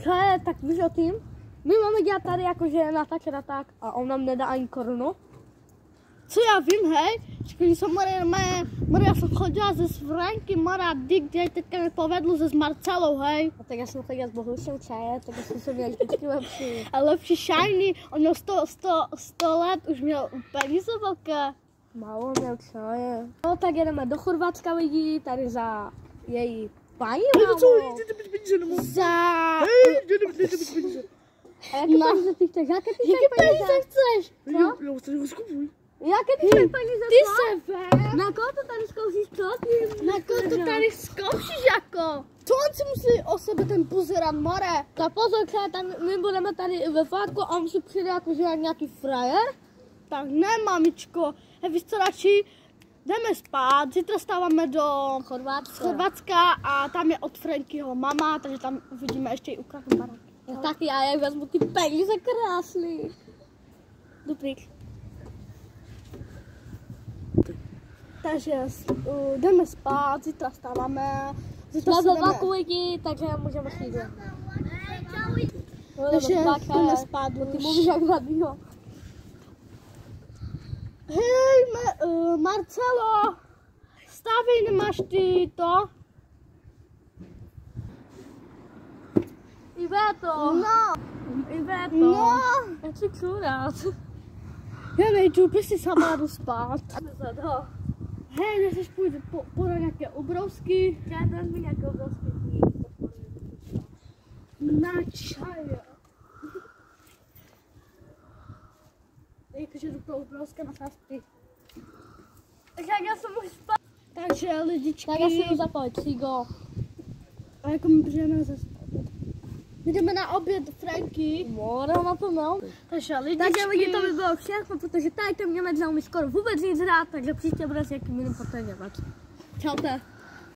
Hele, tak víš o tím? My máme dělat tady jakože na tak a on nám nedá ani korunu. Co já vím, hej, když jsem já jsem chodila ze Franky, Mara, Dick, teďka mi povedlo se s Marcelou, hej. A tak já jsem chodila s Bohušem Čaje, tak jsem se měl vždycky lepší. A lepší shiny, on měl 100 let, už měl peníze velké. Málo měl Čaje. No tak jedeme do Chorvatska lidi, tady za její paní, mámo. Za... A jaké peníze ty chceš? Jaké peníze chceš? Co? Jaké ty chceš peníze? Ty se ve. Na koho to tady zkoušíš, co? Na koho to tady zkoušíš jako? Co on si musí o sebe ten buzeran, more? Tak pozor, tam my budeme tady ve Fátku a on si přijde jakože nějaký frajer. Tak ne, mamičko. Hej, víš co, radši jdeme spát, zítra stáváme do Chorvatska a tam je od Frankyho mama, takže tam uvidíme ještě i ukradnu barák. No tak já vezmu ty peníze krásný. Dobrý. Takže jdeme spát, zítra stáváme. Jsme ve vlaku lidi, takže můžeme jít. Takže jdeme spát. Ty mluvíš jak hladnýho. Hej, Marcelo, stávej, nemáš ty to? Iveto. No. Iveto. No. Já chci čurat. Já nejdu, si sama jdu spát. No. Hej, nechceš půjde po nějaké obrovsky? Já vezmu nějaké obrovské na čaje. Jakože jdu pro obrovské na sásty. Tak já jsem už spát. Takže lidičky. Tak já si jdu zapojit, Cigo. A jako my přijdeme zase. Jdeme na oběd Franky. Mora na to no. Takže lidičky. Takže lidi, to by bylo všechno, protože tady ten Němec neumí skoro vůbec nic hrát, takže příště bude s jakým jiným poté dělat. Čaute.